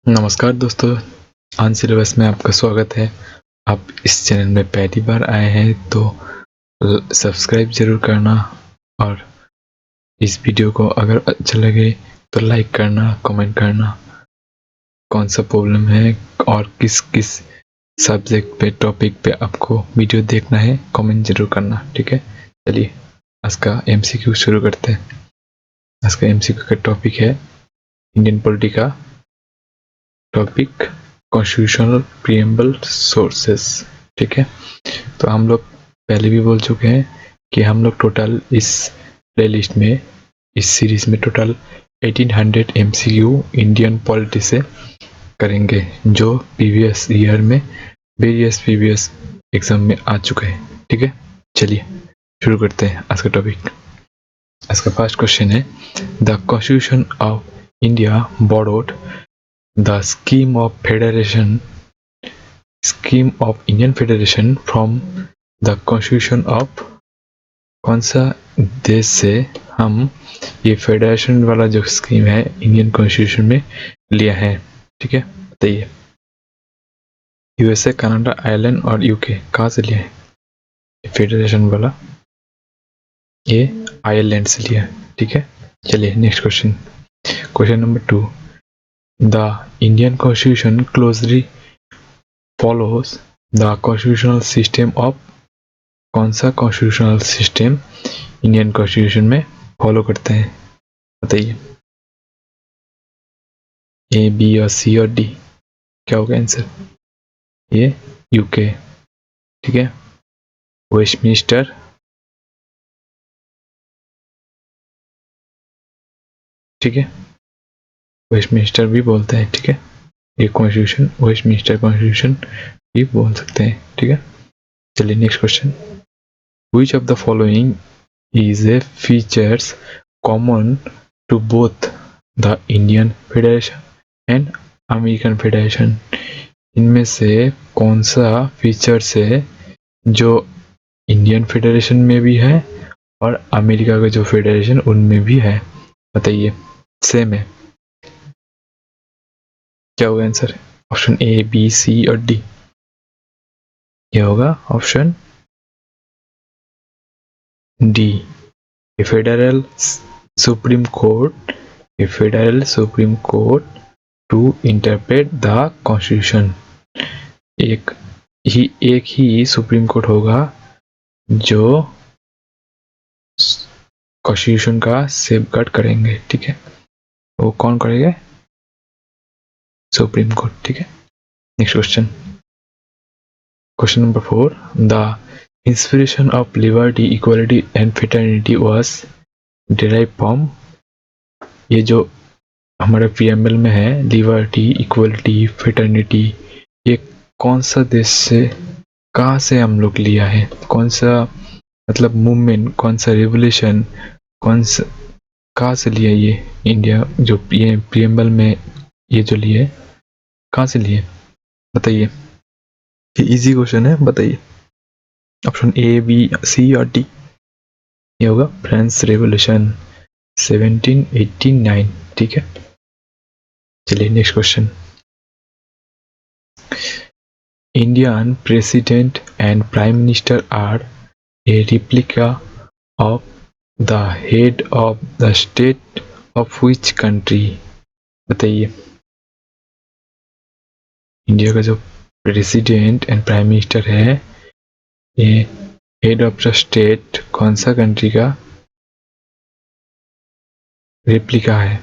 नमस्कार दोस्तों, on syllabus में आपका स्वागत है। आप इस चैनल में पहली बार आए हैं तो सब्सक्राइब ज़रूर करना और इस वीडियो को अगर अच्छा लगे तो लाइक करना, कमेंट करना, कौन सा प्रॉब्लम है और किस किस सब्जेक्ट पे, टॉपिक पे आपको वीडियो देखना है, कमेंट ज़रूर करना, ठीक है। चलिए आज का एमसीक्यू शुरू करते हैं। आज का एमसीक्यू का टॉपिक है इंडियन पॉलिटी का टॉपिक कॉन्स्टिट्यूशनल प्रीएम्बल सोर्सेस, ठीक है। तो हम लोग पहले भी बोल चुके हैं कि हम लोग टोटल इस प्लेलिस्ट में, इस सीरीज में टोटल 1800 एमसीक्यू इंडियन पॉलिटी से करेंगे, जो प्रीवियस ईयर में वेरियस प्रीवियस एग्जाम में आ चुके हैं, ठीक है। चलिए शुरू करते हैं आज का टॉपिक। आज का फर्स्ट क्वेश्चन है, the constitution of India borrowed the scheme of Indian Federation from the Constitution of। कौन सा देश से हम ये फेडरेशन वाला जो स्कीम है इंडियन कॉन्स्टिट्यूशन में लिया है, ठीक है। बताइए, यूएसए, कनाडा, आयरलैंड और यूके, कहाँ से लिया है फेडरेशन वाला? ये आयरलैंड से लिया है, ठीक है। चलिए next question, question number 2। The Indian Constitution closely follows the constitutional system of। कौन सा कॉन्स्टिट्यूशनल सिस्टम इंडियन कॉन्स्टिट्यूशन में फॉलो करते हैं? बताइए, ए, बी और सी और डी, क्या होगा आंसर? ये यूके, ठीक है। वेस्टमिंस्टर, ठीक है, वेस्टमिंस्टर भी बोलते हैं, ठीक है। ये कॉन्स्टिट्यूशन वेस्टमिंस्टर कॉन्स्टिट्यूशन भी बोल सकते हैं, ठीक है। चलिए next question, which of the following is a features common to both the Indian federation and American federation. इनमें से कौन सा फीचर्स है जो इंडियन फेडरेशन में भी है और अमेरिका का जो फेडरेशन उनमें भी है? बताइए, सेम है, क्या होगा answer? Option A, B, C और डी, क्या होगा option D, federal supreme court, federal supreme court to interpret the constitution. एक ही सुप्रीम कोर्ट होगा जो कॉन्स्टिट्यूशन का सेफगार्ड करेंगे, ठीक है। वो कौन करेंगे? सुप्रीम कोर्ट, ठीक है। Next question, question number 4। The inspiration of liberty, equality and fraternity was derive from. ये जो हमारे प्रीएम्बल में है, लिबर्टी, इक्वालिटी, फ्रेटर्निटी, ये कौन सा देश से, कहाँ से हम लोग लिया है? कौन सा मतलब मूवमेंट, कौन सा रेवोल्यूशन, कौन सा, कहाँ से लिया ये इंडिया, जो ये प्रीएम्बल में ये जो लिए, कहाँ से लिए? बताइए, ये इजी क्वेश्चन है, बताइए। ऑप्शन ए, बी, सी और डी, ये होगा फ्रेंच रेवोल्यूशन 1789, ठीक है। चलिए next question, Indian president and prime minister are a replica of the head of the state of which country? बताइए, इंडिया का जो प्रेसिडेंट एंड प्राइम मिनिस्टर है, ये हेड ऑफ द स्टेट कौन सा कंट्री का रेप्लिका है?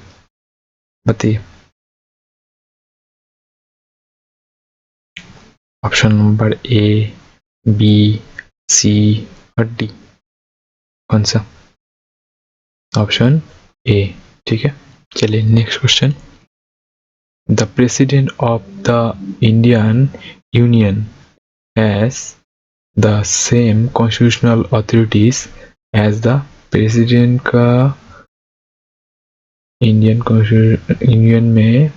बताइए, option number A, B, C और डी, कौन सा? ऑप्शन ए, ठीक है। चलिए next question, the president of the Indian union has the same constitutional authorities as the president का इंडियन यूनियन में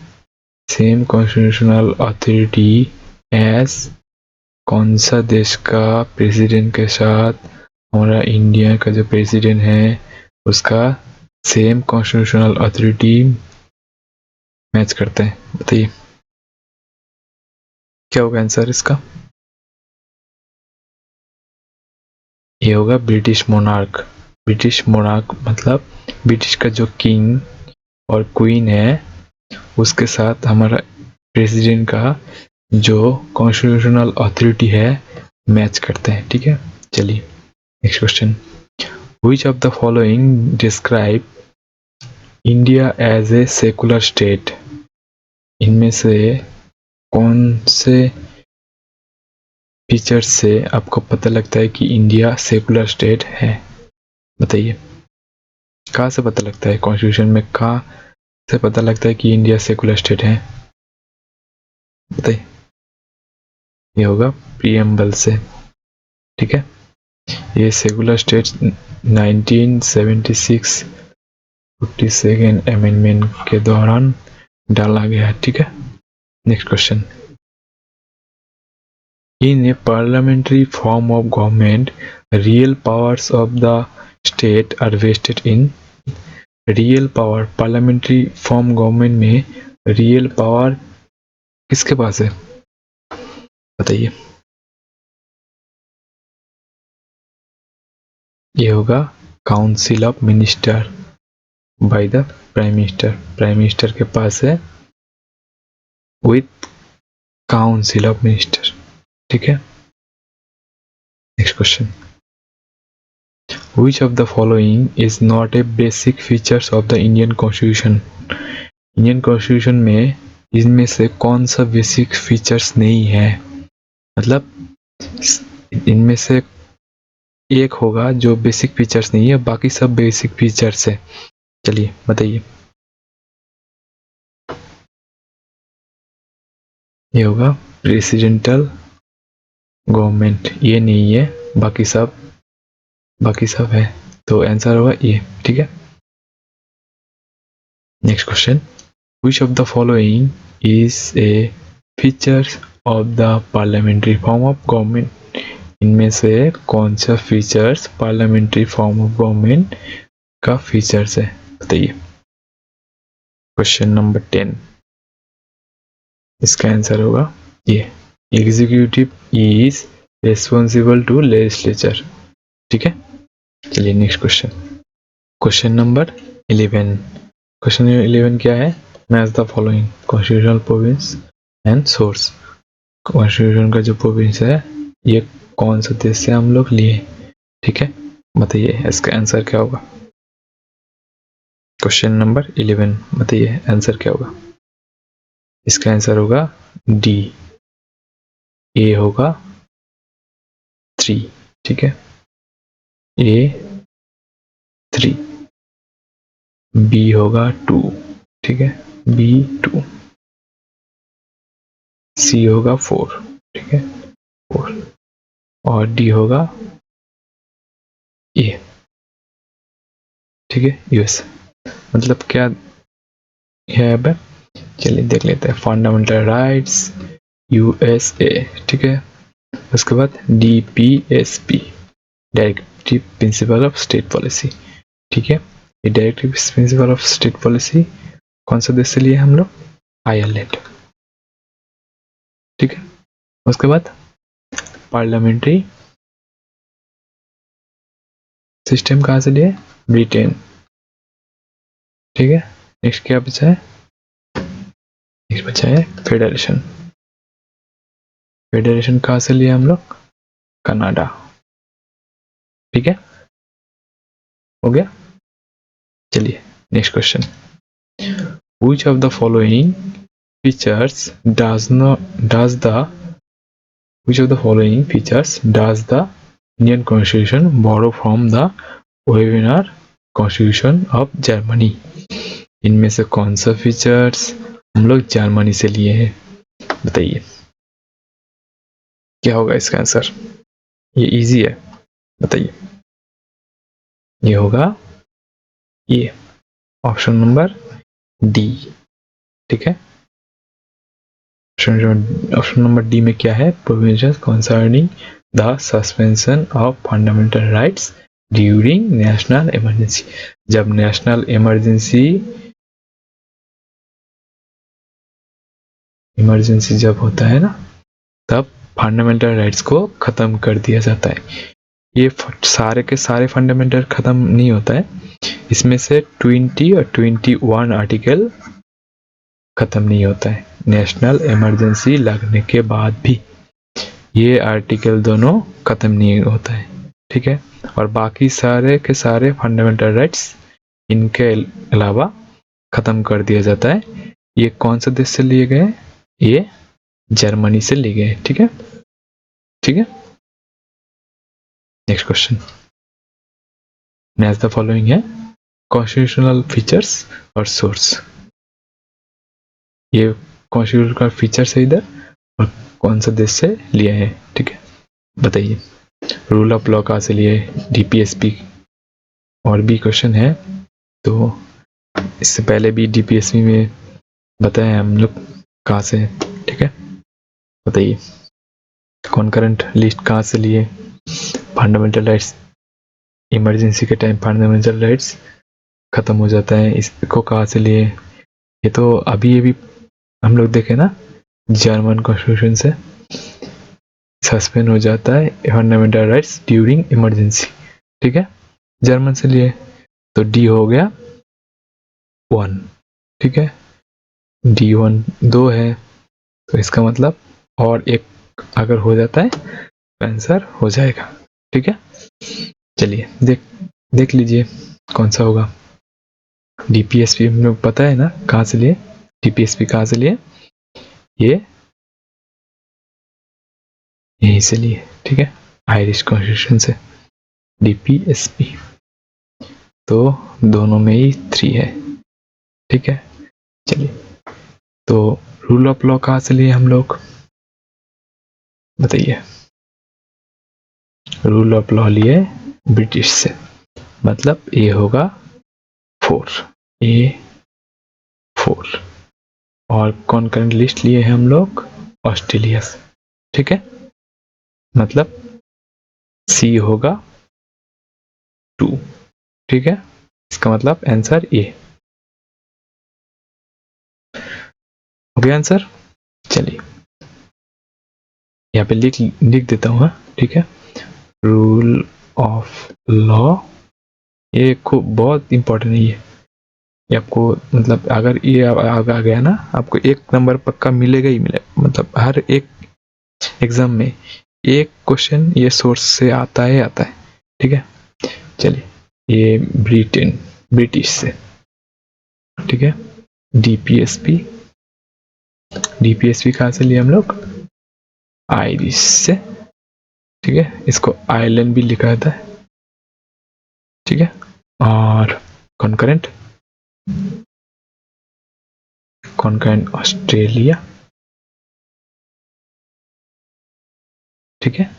सेम कॉन्स्टिट्यूशनल अथॉरिटी एज कौन सा देश का प्रेसिडेंट के साथ हमारा इंडिया का जो प्रेसिडेंट है उसका सेम कॉन्स्टिट्यूशनल अथॉरिटी मैच करते हैं? बताइए, क्या होगा आंसर इसका? ये होगा ब्रिटिश मोनार्क। ब्रिटिश मोनार्क मतलब ब्रिटिश का जो किंग और क्वीन है उसके साथ हमारा प्रेसिडेंट का जो कॉन्स्टिट्यूशनल अथॉरिटी है मैच करते हैं। ठीक है, चलिए next question. Which of the following describe India as a secular state? इनमें से कौन से फीचर्स से आपको पता लगता है कि इंडिया सेकुलर स्टेट है? बताइए, कहाँ से पता लगता है? कॉन्स्टिट्यूशन में कहाँ से पता लगता है कि इंडिया सेकुलर स्टेट है? बताइए। ये होगा प्रीएम्बल से। ठीक है, ये सेकुलर स्टेट 1976 52nd अमेंडमेंट के दौरान डाला गया है। ठीक है, next question. In a parliamentary form of government, real powers of the state are vested in real power। parliamentary form government में real power किसके पास है? बताइए। ये होगा council of minister by the prime minister. Prime minister के पास है with council of minister. ठीक है, next question. Which of the following is not a basic features of the Indian Constitution? Indian constitution में इनमें से कौन सा बेसिक फीचर्स नहीं है? मतलब इनमें से एक होगा जो बेसिक फीचर्स नहीं है, बाकी सब बेसिक फीचर्स है। चलिए बताइए। ये होगा प्रेसिडेंटल गवर्नमेंट, ये नहीं है, बाकी सब है, तो आंसर होगा ये। ठीक है, next question. Which of the following is a feature of the parliamentary form of government? इनमें से कौन सा features parliamentary form of government का फीचर्स है? बताइए। क्वेश्चन नंबर 10, इसका आंसर होगा ये, executive is responsible to legislature. ठीक है, चलिए next question. Question number 11। Question number 11 क्या है? Match the following constitutional province and source. Constitution का जो प्रोविंस है ये कौन सा देश से हम लोग लिए? ठीक है, बताइए इसका आंसर क्या होगा? क्वेश्चन नंबर 11, बताइए आंसर क्या होगा? इसका आंसर होगा डी, ए होगा 3। ठीक है, ए 3, बी होगा 2। ठीक है, बी 2, सी होगा 4। ठीक है, 4, और डी होगा ए। ठीक है, यूएस। मतलब क्या है अब? चलिए देख लेते हैं। Fundamental rights USA. ठीक है, उसके बाद DPSP, directive principle of state policy. ठीक है, ये directive principle of state policy कौन सा देश से लिए हम लोग? आयरलैंड। ठीक है, उसके बाद पार्लियामेंट्री सिस्टम कहाँ से लिए? ब्रिटेन। ठीक है, नेक्स्ट क्या बचा है? नेक्स्ट बचा है फेडरेशन। फेडरेशन कहाँ से लिए हम लोग? कनाडा। ठीक है, हो गया। चलिए next question. Which of the following features does the Indian Constitution borrow from the Weimar Constitution of Germany? इनमें से कौन सा फीचर्स हम लोग जर्मनी से लिए हैं? बताइए क्या होगा इसका आंसर? ये इजी है, बताइए। ये होगा ये ऑप्शन नंबर डी। ठीक है, ऑप्शन नंबर डी में क्या है? Provisions concerning the suspension of fundamental rights during national emergency. जब नेशनल इमरजेंसी जब होता है ना, तब फंडामेंटल राइट्स को ख़त्म कर दिया जाता है। ये सारे के सारे फंडामेंटल ख़त्म नहीं होता है, इसमें से 20 और 21 आर्टिकल ख़त्म नहीं होता है। नेशनल इमरजेंसी लगने के बाद भी ये आर्टिकल दोनों ख़त्म नहीं होता है, ठीक है। और बाकी सारे के सारे फंडामेंटल राइट्स इनके अलावा ख़त्म कर दिया जाता है। ये कौन सा देश से लिए गए? ये जर्मनी से लिए गए, ठीक है, ठीक है। Next question, match the following है कॉन्स्टिट्यूशनल फीचर्स और सोर्स। ये कॉन्स्टिट्यूशन का फीचर्स है इधर और कौन सा देश से लिया है, ठीक है, बताइए। रूल ऑफ लॉ कहाँ से लिए? डीपीएसपी। और भी क्वेश्चन है, तो इससे पहले भी डीपीएसपी में बताया हम लोग कहाँ से, ठीक है, बताइए। कॉन्करेंट लिस्ट कहाँ से लिए? फंडामेंटल राइट्स, इमरजेंसी के टाइम फंडामेंटल राइट्स खत्म हो जाता है, इसको कहाँ से लिए? ये तो अभी हम लोग देखे ना, जर्मन कॉन्स्टिट्यूशन से सस्पेंड हो जाता है फंडामेंटल राइट्स ड्यूरिंग इमरजेंसी, ठीक है, जर्मन से लिए। तो डी हो गया 1, ठीक है, D1 2 है, तो इसका मतलब और एक अगर हो जाता है तो आंसर हो जाएगा, ठीक है। चलिए देख लीजिए कौन सा होगा। डीपीएसपी हम लोग पता है ना कहाँ से लिए, डीपीएसपी कहाँ से लिए? ये यहीं से लिए, ठीक है, आयरिश कॉन्स्टिट्यूशन से डीपीएसपी। तो दोनों में ही 3 है, ठीक है। चलिए, तो रूल ऑफ लॉ कहाँ से लिए हम लोग, बताइए। रूल ऑफ लॉ लिए ब्रिटिश से, मतलब ये होगा 4, A4। और कॉन्करेंट लिस्ट लिए हैं हम लोग ऑस्ट्रेलिया से, ठीक है, मतलब सी होगा 2, ठीक है, इसका मतलब आंसर ए हो गया आंसर। चलिए यहाँ पे लिख देता हूँ, ठीक है। रूल ऑफ लॉ, ये खूब बहुत इंपॉर्टेंट है ये आपको, मतलब अगर ये आ गया ना, आपको 1 नंबर पक्का मिलेगा ही मिलेगा, मतलब हर एक एग्जाम में एक क्वेश्चन ये सोर्स से आता है, ठीक है। चलिए, ये ब्रिटिश से, ठीक है, डीपीएसपी कहाँ से लिए हम लोग? आयरिश से, ठीक है, इसको आयरलैंड भी लिखा जाता है, ठीक है। और कॉन्करेंट ऑस्ट्रेलिया, ठीक है।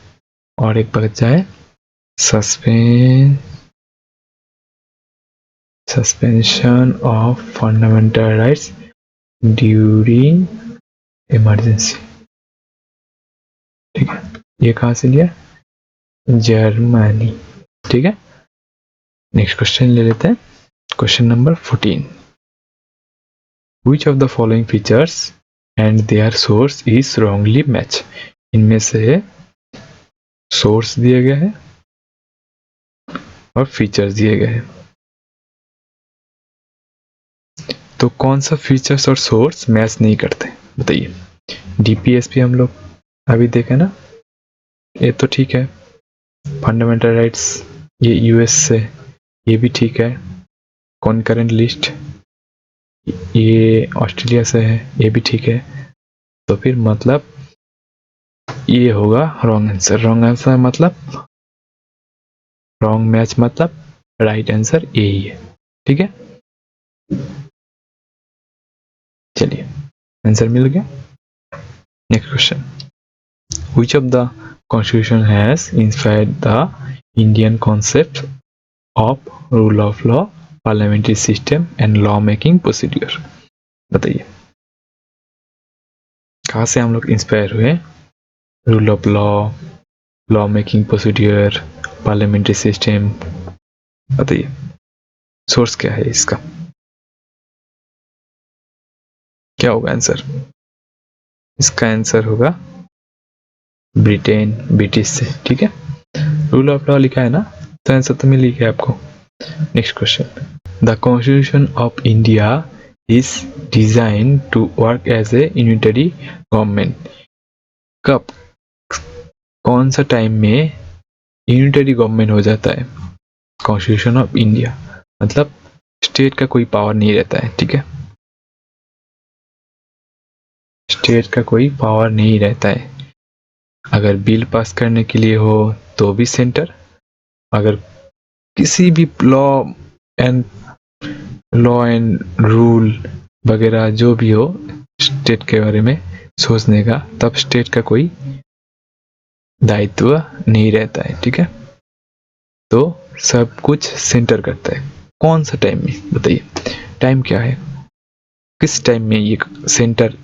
और एक बचा है suspension of fundamental rights during emergency, ठीक है। ये कहाँ से लिया? जर्मनी, ठीक है। नेक्स्ट क्वेश्चन ले लेते हैं, question number 14। Which of the following features and their source is wrongly matched? इनमें से सोर्स दिए गए हैं और फीचर्स दिए गए हैं, तो कौन सा फीचर्स और सोर्स मैच नहीं करते, बताइए। डीपीएसपी हम लोग अभी देखे ना, ये तो ठीक है। फंडामेंटल राइट्स ये यूएस से, ये भी ठीक है। कॉन्करेंट लिस्ट ये ऑस्ट्रेलिया से है, ये भी ठीक है। तो फिर मतलब ये होगा रॉन्ग आंसर। रॉन्ग आंसर मतलब रॉन्ग मैच, मतलब राइट आंसर ए ही है, ठीक है। चलिए आंसर मिल गया। Next question, which of the constitution has inspired the Indian concept of rule of law, parliamentary system and law making procedure, बताइए। कहाँ से हम लोग इंस्पायर हुए? Rule of law making procedure, parliamentary system, बताइए सोर्स क्या है इसका, क्या होगा आंसर? इसका आंसर होगा ब्रिटेन, ब्रिटिश से, ठीक है। रूल ऑफ लॉ लिखा है ना, तो आंसर तो मिल ही गया आपको। Next question, the constitution of India is design to work as a unitary government. कब, कौन सा टाइम में यूनिटरी गवर्नमेंट हो जाता है? कॉन्स्टिट्यूशन ऑफ इंडिया मतलब स्टेट का कोई पावर नहीं रहता है, ठीक है, स्टेट का कोई पावर नहीं रहता है। अगर बिल पास करने के लिए हो तो भी सेंटर, अगर किसी भी एंड लॉ एंड रूल वगैरह जो भी हो स्टेट के बारे में सोचने का, तब स्टेट का कोई दायित्व नहीं रहता है, ठीक है। तो सब कुछ सेंटर करता है। कौन सा टाइम में बताइए, टाइम क्या है, किस टाइम में ये सेंटर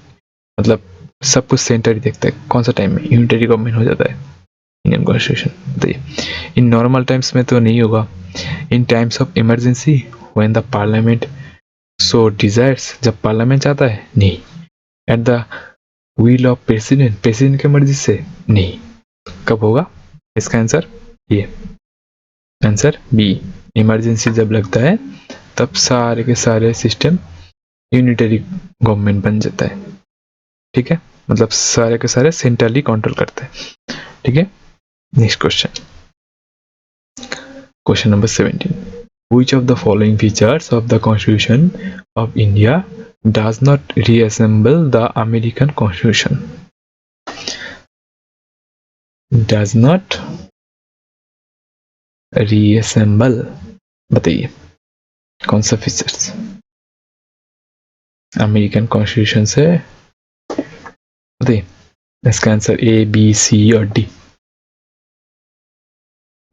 मतलब सब कुछ सेंटर ही देखता है, कौन सा टाइम में यूनिटरी गवर्नमेंट हो जाता है इंडियन कॉन्स्टिट्यूशन, बताइए। इन नॉर्मल टाइम्स में तो नहीं होगा, in times of emergency when the parliament so desires, जब पार्लियामेंट चाहता है, नहीं। At the wheel of president, president की मर्जी से, नहीं। कब होगा इसका आंसर, ये आंसर बी, इमरजेंसी जब लगता है तब सारे के सारे सिस्टम यूनिटरी गवर्नमेंट बन जाता है, ठीक है, मतलब सारे के सारे सेंट्रली कंट्रोल करते हैं, ठीक है। Next question, question number 17, which of the following features of the Constitution of India does not reassemble the American Constitution? Does not reassemble, बताइए कौन सा फीचर्स अमेरिकन कॉन्स्टिट्यूशन से, बताइए। इसका आंसर ए, बी, सी और डी।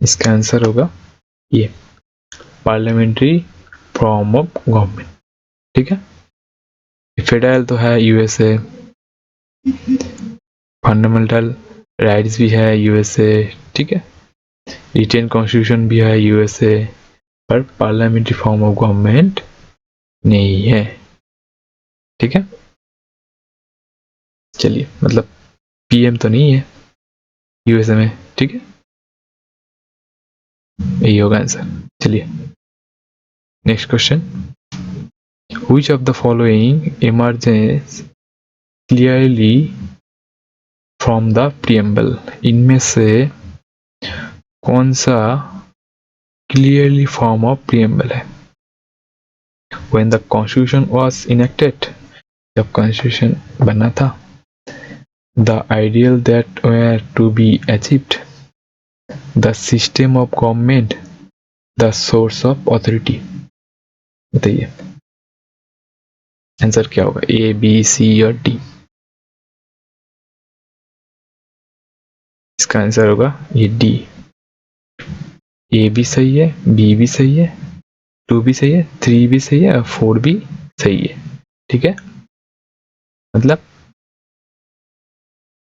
इसका answer होगा ये, पार्लियामेंट्री फॉर्म ऑफ गवर्नमेंट, ठीक है। फेडरल तो है यूएसए, फंडामेंटल राइट्स भी है यूएसए, ठीक है, रिटेन कॉन्स्टिट्यूशन भी है यूएसए, पर पार्लियामेंट्री फॉर्म ऑफ गवर्नमेंट नहीं है, ठीक है। चलिए, मतलब पीएम तो नहीं है यूएसए में, ठीक है, यही होगा आंसर। चलिए next question, which of the following emerges clearly from the preamble, इनमें से कौन सा क्लियरली फॉर्म ऑफ प्रीएम्बल है? When the constitution was enacted, जब कॉन्स्टिट्यूशन बना था, the ideal that were to be achieved, the system of government, the source of authority, बताइए answer क्या होगा, ए, बी, सी और डी। इसका आंसर होगा ये डी। ए भी सही है, बी भी सही है, 2 भी सही है, 3 भी सही है और 4 भी सही है, ठीक है। मतलब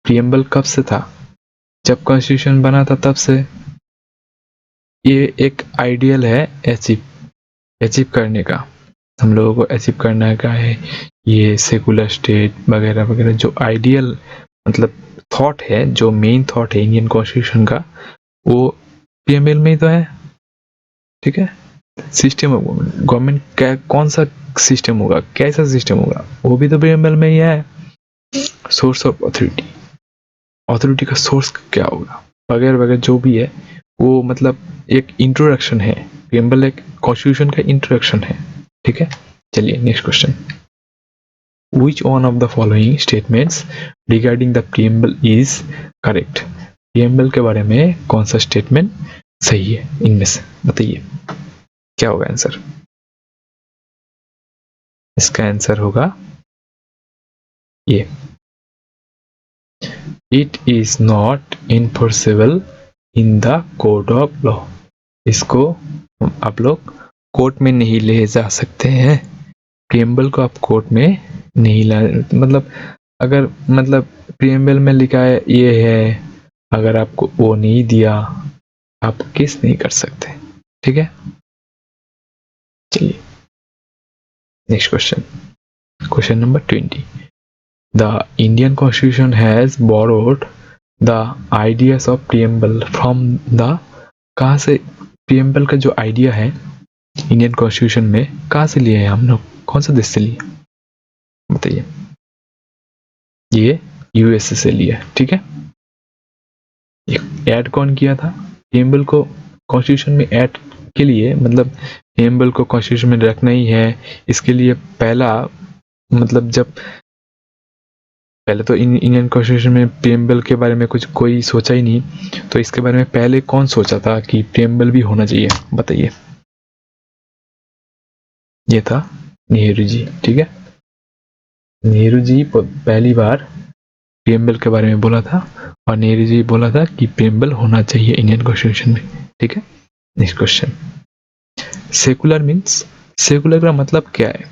प्रीएम्बल कब से था, जब कॉन्स्टिट्यूशन बना था तब से। ये एक आइडियल है अचीव करने का, हम लोगों को अचीव करना का है, ये सेकुलर स्टेट वगैरह वगैरह, जो आइडियल मतलब थॉट है, जो मेन थॉट है इंडियन कॉन्स्टिट्यूशन का, वो पीएमएल में ही तो है, ठीक है। सिस्टम ऑफ गवर्नमेंट क्या, कौन सा सिस्टम होगा, कैसा सिस्टम होगा, वो भी तो पीएमएल में ही है। सोर्स ऑफ अथॉरिटी, अथॉरिटी का सोर्स क्या होगा वगैरह वगैरह जो भी है, वो मतलब एक इंट्रोडक्शन है, प्रीएम्बल एक कॉन्स्टिट्यूशन का इंट्रोडक्शन है, ठीक है। चलिए next question, which one of the following statements regarding the preamble is correct? preamble के बारे में कौन सा स्टेटमेंट सही है इनमें से, बताइए क्या होगा आंसर। इसका आंसर होगा ये, it is not enforceable in the court of law. इसको आप लोग कोर्ट में नहीं ले जा सकते हैं, प्रीएम्बल को आप कोर्ट में नहीं ला, मतलब अगर मतलब प्रीएम्बल में लिखा है ये है, अगर आपको वो नहीं दिया आप केस नहीं कर सकते, ठीक है। चलिए next question, question number 20, the Indian constitution has borrowed the ideas of preamble from the, कहाँ से प्रीएम्बल का जो आइडिया है इंडियन कॉन्स्टिट्यूशन में कहाँ से लिए हैं हम लोग, कौन सा देश से लिए बताइए। ये यूएसए से लिया, ठीक है। ऐड कौन किया था प्रीएम्बल को कॉन्स्टिट्यूशन में? ऐड के लिए मतलब प्रीएम्बल को कॉन्स्टिट्यूशन में रखना ही है, इसके लिए पहला मतलब जब पहले तो इंडियन कॉन्स्टिट्यूशन में प्रीएम्बल के बारे में कुछ कोई सोचा ही नहीं, तो इसके बारे में पहले कौन सोचा था कि प्रीएम्बल भी होना चाहिए बताइए। ये था नेहरू जी, ठीक है। नेहरू जी पहली बार प्रीएम्बल के बारे में बोला था और नेहरू जी बोला था कि प्रीएम्बल होना चाहिए इंडियन कॉन्स्टिट्यूशन में, ठीक है। Next question, secular means, secular का मतलब क्या है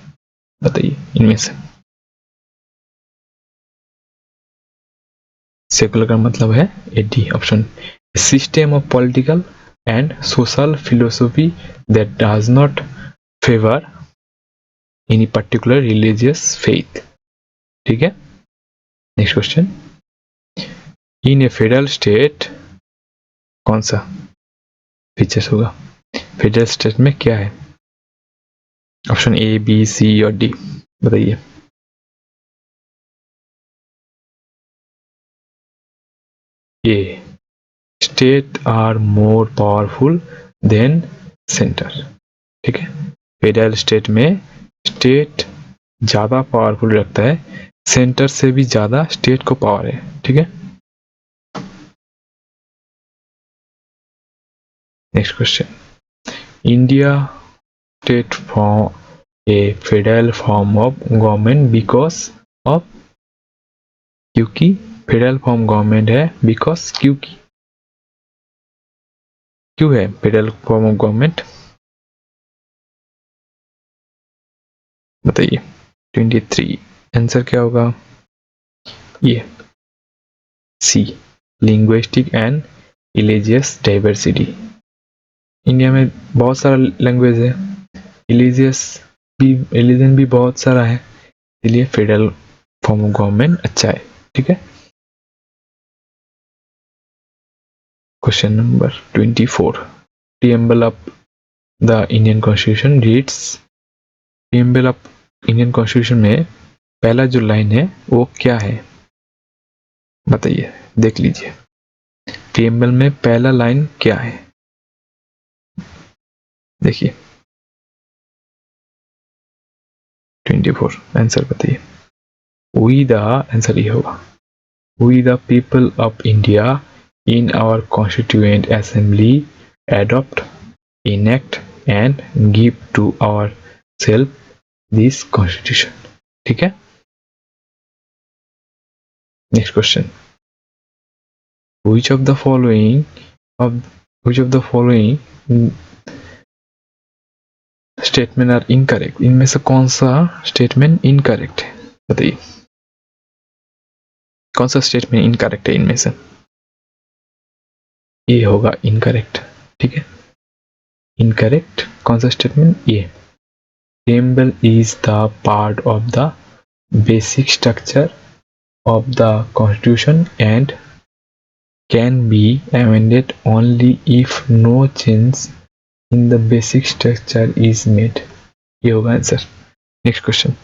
बताइए इनमें से। सेकुलर का मतलब है AD option, system of political and social philosophy that does not favour any particular religious faith, ठीक है। Next question, in a federal state कौन सा फीचर्स होगा, फेडरल स्टेट में क्या है, ऑप्शन ए बी सी और डी बताइए। A, state are more powerful than centre, ठीक है। फेडरल स्टेट में स्टेट ज्यादा पावरफुल रखता है, सेंटर से भी ज्यादा स्टेट को पावर है, ठीक है। Next question, India state form A federal form of government because of, क्योंकि फेडरल फॉर्म गवर्नमेंट है बिकॉज, क्योंकि क्यों है फेडरल फॉर्म ऑफ गवर्नमेंट बताइए। 23 आंसर क्या होगा, ये C, linguistic and religious diversity. India में बहुत सारा लैंग्वेज है, रिलीजियस भी, रिलीजन भी बहुत सारा है, इसलिए फेडरल फॉर्म ऑफ गवर्नमेंट अच्छा है, ठीक है। Question number 24, preamble of the Indian constitution reads, preamble of Indian constitution में पहला जो लाइन है वो क्या है बताइए, देख लीजिए। प्रीएम्बल में पहला लाइन क्या है देखिए। 24 आंसर बताइए। वी द, आंसर ये होगा, we the people of India in our constituent assembly adopt, enact and give to ourselves this constitution, ठीक है। Next question, which of the following of which of the following statement are incorrect, इनमें से कौन सा statement incorrect है बताइए, कौन सा स्टेटमेंट इनकरेक्ट है इनमें से, ये होगा इनकरेक्ट, ठीक है। इनकरेक्ट कौन सा स्टेटमेंट, ये preamble is the part of the basic structure of the constitution and can be amended only if no change in the basic structure is made, ये होगा answer. Next question,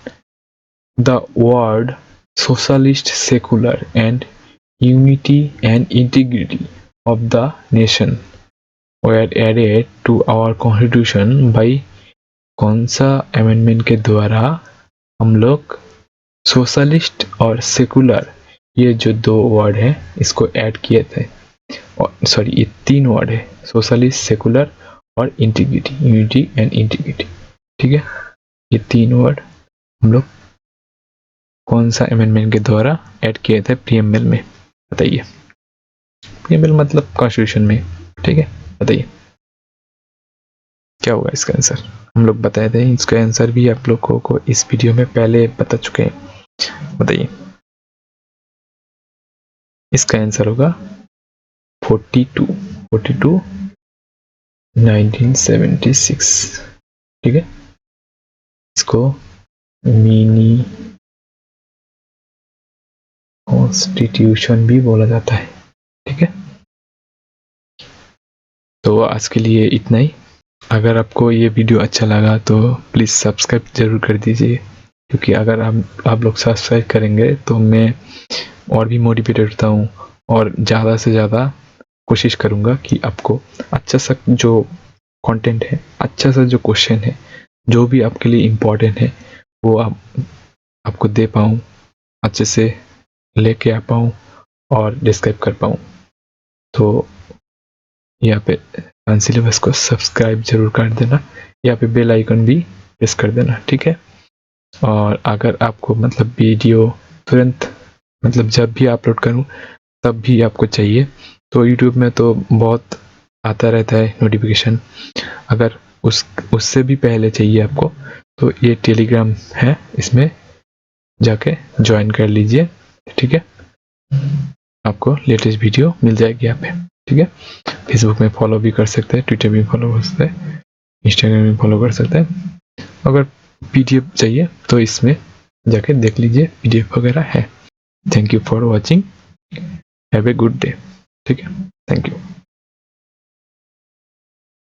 the word socialist, secular and unity and integrity of the nation were added to our constitution by कौन सा amendment के द्वारा हम लोग socialist और secular, ये जो दो वर्ड है इसको ऐड किए थे, और सॉरी ये तीन वर्ड है, सोशलिस्ट, सेकुलर और इंटीग्रिटी, यूनिटी एंड इंटीग्रिटी, ठीक है। ये तीन वर्ड हम लोग कौन सा अमेंडमेंट के द्वारा ऐड किए थे प्रीएम्बल में बताइए। प्रीएम्बल मतलब कॉन्स्टिट्यूशन में, ठीक है। बताइए क्या होगा इसका आंसर, हम लोग बताए थे, इसका आंसर भी आप लोगों को इस वीडियो में पहले बता चुके हैं, बताइए। इसका आंसर होगा 42 1976, ठीक है। इसको मिनी कॉन्स्टिट्यूशन भी बोला जाता है, ठीक है, तो आज के लिए इतना ही। अगर आपको ये वीडियो अच्छा लगा तो प्लीज़ सब्सक्राइब ज़रूर कर दीजिए, क्योंकि अगर आप लोग सब्सक्राइब करेंगे तो मैं और भी मोटिवेटेड होता हूँ और ज़्यादा से ज़्यादा कोशिश करूँगा कि आपको अच्छा सा जो कंटेंट है, अच्छा सा जो क्वेश्चन है, जो भी आपके लिए इम्पोर्टेंट है, वो आपको दे पाऊँ, अच्छे से लेके आ पाऊँ और डिस्क्राइब कर पाऊँ। तो यहाँ पे सिलेबस को सब्सक्राइब जरूर कर देना, यहाँ पे बेल आइकन भी प्रेस कर देना, ठीक है। और अगर आपको मतलब वीडियो तुरंत मतलब जब भी अपलोड करूँ तब भी आपको चाहिए, तो यूट्यूब में तो बहुत आता रहता है नोटिफिकेशन। अगर उससे भी पहले चाहिए आपको तो ये टेलीग्राम है, इसमें जाके ज्वाइन कर लीजिए, ठीक है। आपको लेटेस्ट वीडियो मिल जाएगी यहाँ पे, ठीक है। फेसबुक में फॉलो भी कर सकते हैं, ट्विटर में फॉलो कर सकते हैं, इंस्टाग्राम में फॉलो कर सकते हैं। अगर पीडीएफ चाहिए तो इसमें जाके देख लीजिए, पीडीएफ वगैरह है। Thank you for watching, have a good day, ठीक है, थैंक यू।